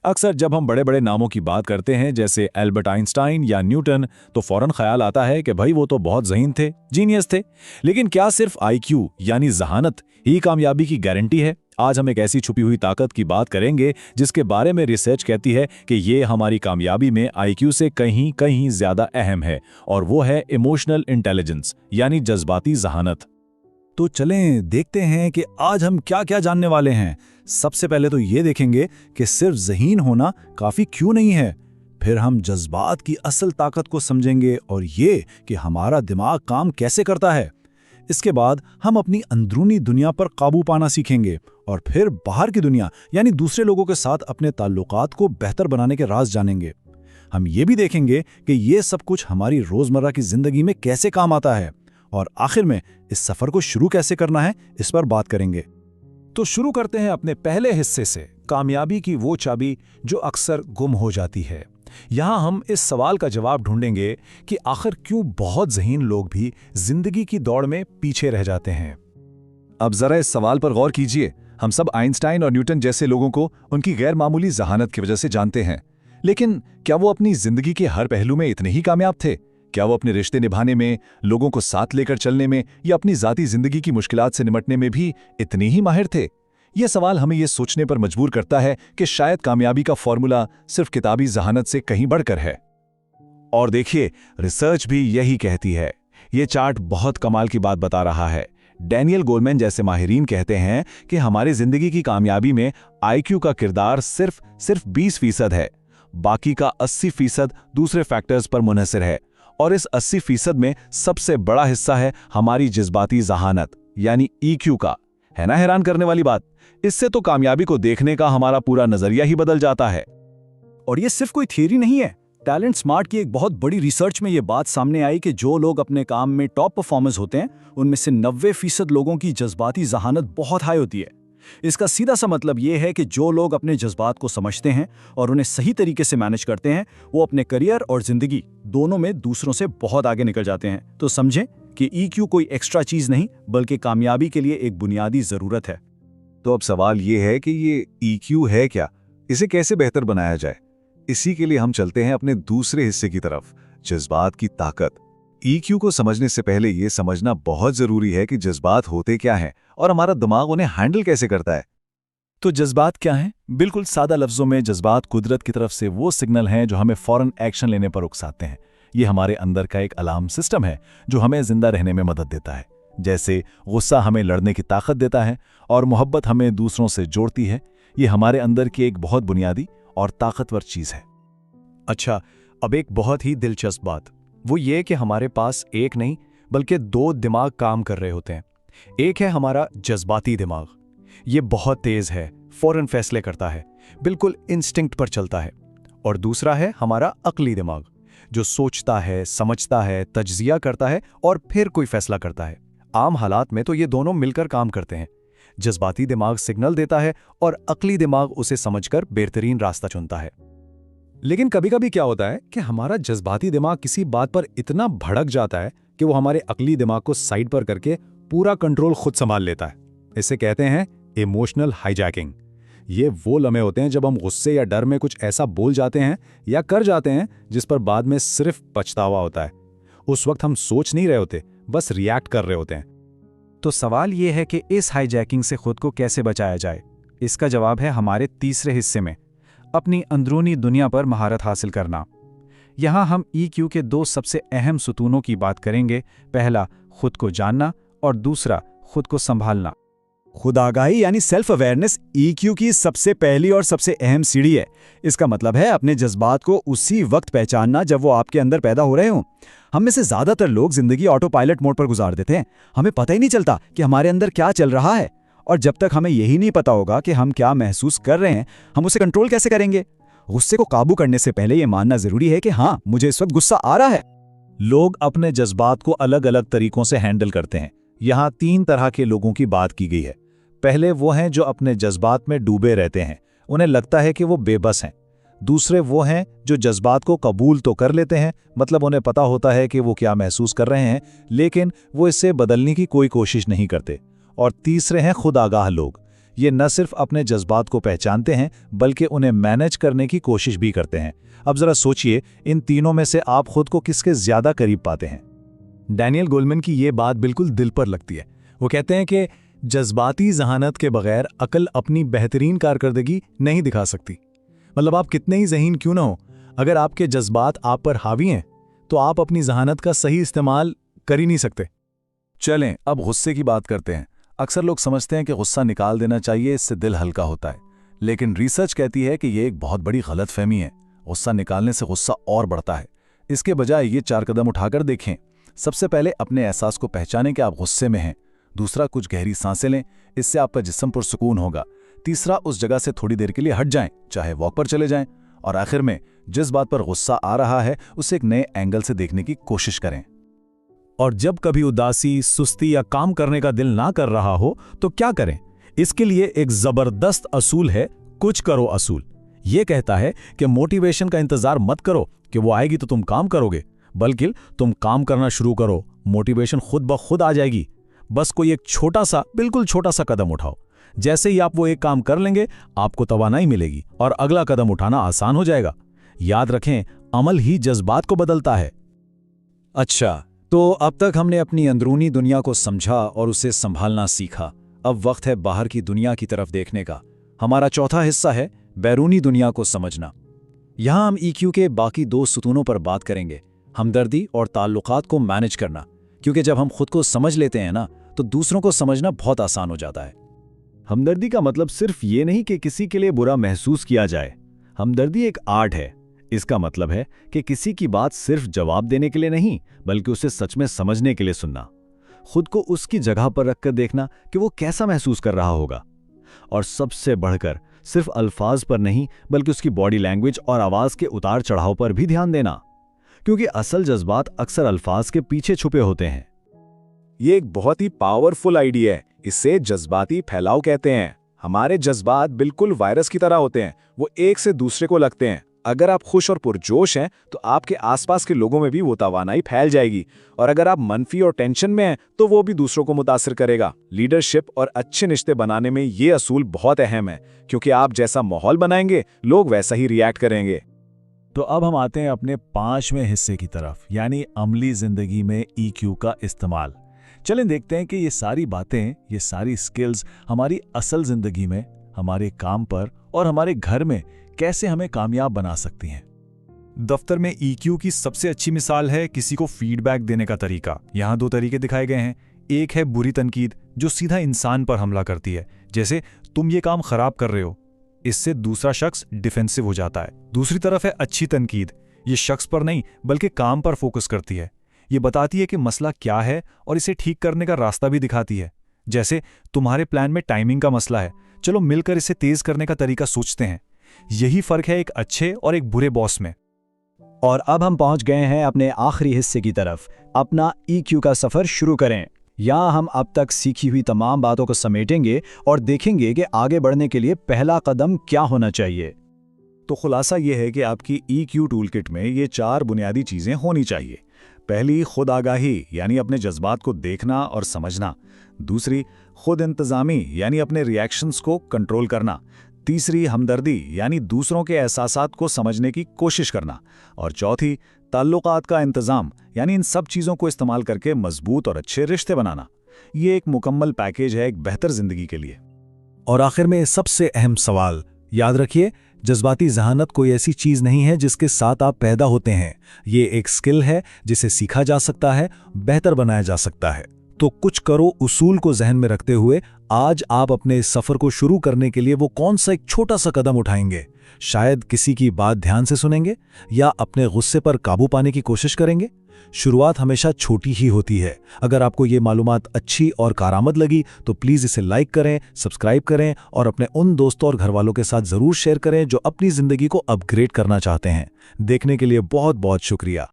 अक्सर जब हम बड़े बड़े नामों की बात करते हैं जैसे एल्बर्ट आइंस्टाइन या न्यूटन, तो फौरन ख्याल आता है कि भाई वो तो बहुत ज़हीन थे, जीनियस थे। लेकिन क्या सिर्फ आईक्यू यानी जहानत ही कामयाबी की गारंटी है? आज हम एक ऐसी छुपी हुई ताकत की बात करेंगे जिसके बारे में रिसर्च कहती है कि ये हमारी कामयाबी में आईक्यू से कहीं कहीं ज्यादा अहम है, और वो है इमोशनल इंटेलिजेंस यानी जज्बाती जहानत। तो चलें देखते हैं कि आज हम क्या क्या जानने वाले हैं। सबसे पहले तो ये देखेंगे कि सिर्फ ज़हीन होना काफ़ी क्यों नहीं है। फिर हम जज्बात की असल ताकत को समझेंगे और ये कि हमारा दिमाग काम कैसे करता है। इसके बाद हम अपनी अंदरूनी दुनिया पर काबू पाना सीखेंगे और फिर बाहर की दुनिया यानी दूसरे लोगों के साथ अपने ताल्लुकात को बेहतर बनाने के राज जानेंगे। हम ये भी देखेंगे कि ये सब कुछ हमारी रोज़मर्रा की ज़िंदगी में कैसे काम आता है, और आखिर में इस सफर को शुरू कैसे करना है इस पर बात करेंगे। तो शुरू करते हैं अपने पहले हिस्से से, कामयाबी की वो चाबी जो अक्सर गुम हो जाती है। यहाँ हम इस सवाल का जवाब ढूंढेंगे कि आखिर क्यों बहुत ज़हीन लोग भी जिंदगी की दौड़ में पीछे रह जाते हैं। अब जरा इस सवाल पर गौर कीजिए। हम सब आइंस्टाइन और न्यूटन जैसे लोगों को उनकी गैर मामूली जहानत की वजह से जानते हैं, लेकिन क्या वो अपनी जिंदगी के हर पहलू में इतने ही कामयाब थे? क्या वो अपने रिश्ते निभाने में, लोगों को साथ लेकर चलने में या अपनी जाती जिंदगी की मुश्किलात से निपटने में भी इतने ही माहिर थे? यह सवाल हमें यह सोचने पर मजबूर करता है कि शायद कामयाबी का फॉर्मूला सिर्फ किताबी जहानत से कहीं बढ़कर है। और देखिए, रिसर्च भी यही कहती है। ये चार्ट बहुत कमाल की बात बता रहा है। डैनियल गोलमैन जैसे माहिरीन कहते हैं कि हमारी जिंदगी की कामयाबी में आईक्यू का किरदार सिर्फ 20% है, बाकी का 80% दूसरे फैक्टर्स पर मुनहसर है। और इस 80% में सबसे बड़ा हिस्सा है हमारी जज्बाती जहानत यानी ईक्यू का। है ना हैरान करने वाली बात? इससे तो कामयाबी को देखने का हमारा पूरा नजरिया ही बदल जाता है। और ये सिर्फ कोई थियरी नहीं है। टैलेंट स्मार्ट की एक बहुत बड़ी रिसर्च में ये बात सामने आई कि जो लोग अपने काम में टॉप परफॉर्मर्स होते हैं उनमें से 90% लोगों की जज्बाती जहानत बहुत हाई होती है। इसका सीधा सा मतलब ये है कि जो लोग अपने जज्बात को समझते हैं और उन्हें सही तरीके से मैनेज करते हैं, वो अपने करियर और जिंदगी दोनों में दूसरों से बहुत आगे निकल जाते हैं। तो समझें कि ईक्यू कोई एक्स्ट्रा चीज नहीं, बल्कि कामयाबी के लिए एक बुनियादी जरूरत है। तो अब सवाल ये है कि ये ईक्यू है क्या? इसे कैसे बेहतर बनाया जाए? इसी के लिए हम चलते हैं अपने दूसरे हिस्से की तरफ, जज्बात की ताकत। ईक्यू को समझने से पहले यह समझना बहुत जरूरी है कि जज्बात होते क्या हैं और हमारा दिमाग उन्हें हैंडल कैसे करता है। तो जज्बात क्या हैं? बिल्कुल सादा लफ्जों में जज्बात कुदरत की तरफ से वो सिग्नल हैं जो हमें फौरन एक्शन लेने पर उकसाते हैं। ये हमारे अंदर का एक अलार्म सिस्टम है जो हमें जिंदा रहने में मदद देता है। जैसे गुस्सा हमें लड़ने की ताकत देता है और मोहब्बत हमें दूसरों से जोड़ती है। ये हमारे अंदर की एक बहुत बुनियादी और ताकतवर चीज है। अच्छा, अब एक बहुत ही दिलचस्प बात, वो ये कि हमारे पास एक नहीं बल्कि 2 दिमाग काम कर रहे होते हैं। एक है हमारा जज्बाती दिमाग, ये बहुत तेज है, फौरन फैसले करता है, बिल्कुल इंस्टिंक्ट पर चलता है। और दूसरा है हमारा अक्ली दिमाग, जो सोचता है, समझता है, तज्जिया करता है और फिर कोई फैसला करता है। आम हालात में तो ये दोनों मिलकर काम करते हैं। जज्बाती दिमाग सिग्नल देता है और अक्ली दिमाग उसे समझकर बेहतरीन रास्ता चुनता है। लेकिन कभी कभी क्या होता है कि हमारा जज्बाती दिमाग किसी बात पर इतना भड़क जाता है कि वो हमारे अक्ली दिमाग को साइड पर करके पूरा कंट्रोल खुद संभाल लेता है। इसे कहते हैं इमोशनल हाईजैकिंग। ये वो लम्हे होते हैं जब हम गुस्से या डर में कुछ ऐसा बोल जाते हैं या कर जाते हैं जिस पर बाद में सिर्फ पछतावा होता है। उस वक्त हम सोच नहीं रहे होते, बस रिएक्ट कर रहे होते हैं। तो सवाल ये है कि इस हाईजैकिंग से खुद को कैसे बचाया जाए। इसका जवाब है हमारे तीसरे हिस्से में, अपनी अंदरूनी दुनिया पर महारत हासिल करना। यहाँ हम ईक्यू के 2 सबसे अहम सुतूनों की बात करेंगे। पहला, खुद को जानना, और दूसरा, खुद को संभालना। खुद आगाही यानी सेल्फ अवेयरनेस ईक्यू की सबसे पहली और सबसे अहम सीढ़ी है। इसका मतलब है अपने जज्बात को उसी वक्त पहचानना जब वो आपके अंदर पैदा हो रहे हों। हम में से ज्यादातर लोग जिंदगी ऑटो पायलट मोड पर गुजार देते हैं। हमें पता ही नहीं चलता कि हमारे अंदर क्या चल रहा है, और जब तक हमें यही नहीं पता होगा कि हम क्या महसूस कर रहे हैं, हम उसे कंट्रोल कैसे करेंगे। गुस्से को काबू करने से पहले यह मानना जरूरी है कि हाँ, मुझे इस वक्त गुस्सा आ रहा है। लोग अपने जज्बात को अलग अलग तरीकों से हैंडल करते हैं। यहाँ 3 तरह के लोगों की बात की गई है। पहले वो हैं जो अपने जज्बात में डूबे रहते हैं, उन्हें लगता है कि वो बेबस हैं। दूसरे वो हैं जो जज्बात को कबूल तो कर लेते हैं, मतलब उन्हें पता होता है कि वो क्या महसूस कर रहे हैं, लेकिन वो इससे बदलने की कोई कोशिश नहीं करते। और तीसरे हैं खुद आगाह लोग। ये न सिर्फ अपने जज्बात को पहचानते हैं बल्कि उन्हें मैनेज करने की कोशिश भी करते हैं। अब जरा सोचिए, इन तीनों में से आप खुद को किसके ज्यादा करीब पाते हैं? डैनियल गोलमैन की ये बात बिल्कुल दिल पर लगती है। वो कहते हैं कि जज्बाती जहानत के बगैर अकल अपनी बेहतरीन कारकर्दगी नहीं दिखा सकती। मतलब आप कितने ही ज़हीन क्यों ना हो, अगर आपके जज्बात आप पर हावी हैं तो आप अपनी जहानत का सही इस्तेमाल कर ही नहीं सकते। चलें अब गुस्से की बात करते हैं। अक्सर लोग समझते हैं कि गुस्सा निकाल देना चाहिए, इससे दिल हल्का होता है, लेकिन रिसर्च कहती है कि यह एक बहुत बड़ी गलतफहमी है। गुस्सा निकालने से गुस्सा और बढ़ता है। इसके बजाय ये 4 कदम उठाकर देखें। सबसे पहले अपने एहसास को पहचानें कि आप गुस्से में हैं। दूसरा, कुछ गहरी सांसें लें, इससे आपका जिस्म पुरसुकून होगा। तीसरा, उस जगह से थोड़ी देर के लिए हट जाएं, चाहे वॉक पर चले जाएं। और आखिर में, जिस बात पर गुस्सा आ रहा है उसे एक नए एंगल से देखने की कोशिश करें। और जब कभी उदासी, सुस्ती या काम करने का दिल ना कर रहा हो तो क्या करें? इसके लिए एक जबरदस्त असूल है, कुछ करो असूल। यह कहता है कि मोटिवेशन का इंतजार मत करो कि वो आएगी तो तुम काम करोगे, बल्कि तुम काम करना शुरू करो, मोटिवेशन खुद ब खुद आ जाएगी। बस कोई एक छोटा सा, बिल्कुल छोटा सा कदम उठाओ। जैसे ही आप वो एक काम कर लेंगे, आपको तवानाई मिलेगी और अगला कदम उठाना आसान हो जाएगा। याद रखें, अमल ही जज्बात को बदलता है। अच्छा, तो अब तक हमने अपनी अंदरूनी दुनिया को समझा और उसे संभालना सीखा। अब वक्त है बाहर की दुनिया की तरफ देखने का। हमारा चौथा हिस्सा है बैरूनी दुनिया को समझना। यहाँ हम ईक्यू के बाकी 2 सुतूनों पर बात करेंगे, हमदर्दी और ताल्लुकात को मैनेज करना। क्योंकि जब हम खुद को समझ लेते हैं ना, तो दूसरों को समझना बहुत आसान हो जाता है। हमदर्दी का मतलब सिर्फ ये नहीं कि किसी के लिए बुरा महसूस किया जाए। हमदर्दी एक आर्ट है। इसका मतलब है कि किसी की बात सिर्फ जवाब देने के लिए नहीं, बल्कि उसे सच में समझने के लिए सुनना। खुद को उसकी जगह पर रखकर देखना कि वो कैसा महसूस कर रहा होगा। और सबसे बढ़कर सिर्फ अल्फाज पर नहीं, बल्कि उसकी बॉडी लैंग्वेज और आवाज के उतार चढ़ाव पर भी ध्यान देना, क्योंकि असल जज्बात अक्सर अल्फाज के पीछे छुपे होते हैं। ये एक बहुत ही पावरफुल आइडिया है। इसे जज्बाती फैलाव कहते हैं। हमारे जज्बात बिल्कुल वायरस की तरह होते हैं, वो एक से दूसरे को लगते हैं। अगर आप खुश और पुरजोश हैं तो आपके आसपास के लोगों में भी वो तवानाई फैल जाएगी, और अगर आप मनफी और टेंशन में हैं तो वो भी दूसरों को मुतासिर करेगा। लीडरशिप और अच्छे रिश्ते बनाने में ये असूल बहुत अहम है, क्योंकि आप जैसा माहौल बनाएंगे, लोग वैसा ही रिएक्ट करेंगे। तो अब हम आते हैं अपने 5वें हिस्से की तरफ, यानी अमली जिंदगी में ईक्यू का इस्तेमाल। चलें देखते हैं कि ये सारी बातें, ये सारी स्किल्स हमारी असल जिंदगी में, हमारे काम पर और हमारे घर में कैसे हमें कामयाब बना सकती हैं। दफ्तर में ईक्यू की सबसे अच्छी मिसाल है किसी को फीडबैक देने का तरीका। यहाँ 2 तरीके दिखाए गए हैं। एक है बुरी तनकीद, जो सीधा इंसान पर हमला करती है, जैसे तुम ये काम खराब कर रहे हो। इससे दूसरा शख्स डिफेंसिव हो जाता है। दूसरी तरफ है अच्छी तनकीद। ये शख्स पर नहीं बल्कि काम पर फोकस करती है। ये बताती है कि मसला क्या है और इसे ठीक करने का रास्ता भी दिखाती है। जैसे तुम्हारे प्लान में टाइमिंग का मसला है, चलो मिलकर इसे तेज करने का तरीका सोचते हैं। यही फर्क है एक अच्छे और एक बुरे बॉस में। और अब हम पहुंच गए हैं अपने आखिरी हिस्से की तरफ। अपना ईक्यू का सफर शुरू करें। यहाँ हम अब तक सीखी हुई तमाम बातों को समेटेंगे और देखेंगे कि आगे बढ़ने के लिए पहला कदम क्या होना चाहिए। तो खुलासा यह है कि आपकी ईक्यू टूलकिट में ये 4 बुनियादी चीजें होनी चाहिए। पहली, खुद आगाही, यानी अपने जज्बात को देखना और समझना। दूसरी, खुद इंतजामी, यानी अपने रिएक्शंस को कंट्रोल करना। तीसरी, हमदर्दी, यानी दूसरों के एहसासात को समझने की कोशिश करना। और चौथी, ताल्लुकात का इंतजाम, यानी इन सब चीज़ों को इस्तेमाल करके मजबूत और अच्छे रिश्ते बनाना। ये एक मुकम्मल पैकेज है एक बेहतर जिंदगी के लिए। और आखिर में सबसे अहम सवाल, याद रखिए, जज्बाती जहानत कोई ऐसी चीज नहीं है जिसके साथ आप पैदा होते हैं। ये एक स्किल है जिसे सीखा जा सकता है, बेहतर बनाया जा सकता है। तो कुछ करो उसूल को जहन में रखते हुए आज आप अपने इस सफर को शुरू करने के लिए वो कौन सा एक छोटा सा कदम उठाएंगे? शायद किसी की बात ध्यान से सुनेंगे या अपने गुस्से पर काबू पाने की कोशिश करेंगे। शुरुआत हमेशा छोटी ही होती है। अगर आपको ये मालूमात अच्छी और कारआमद लगी तो प्लीज़ इसे लाइक करें, सब्सक्राइब करें और अपने उन दोस्तों और घरवालों के साथ ज़रूर शेयर करें जो अपनी ज़िंदगी को अपग्रेड करना चाहते हैं। देखने के लिए बहुत बहुत शुक्रिया।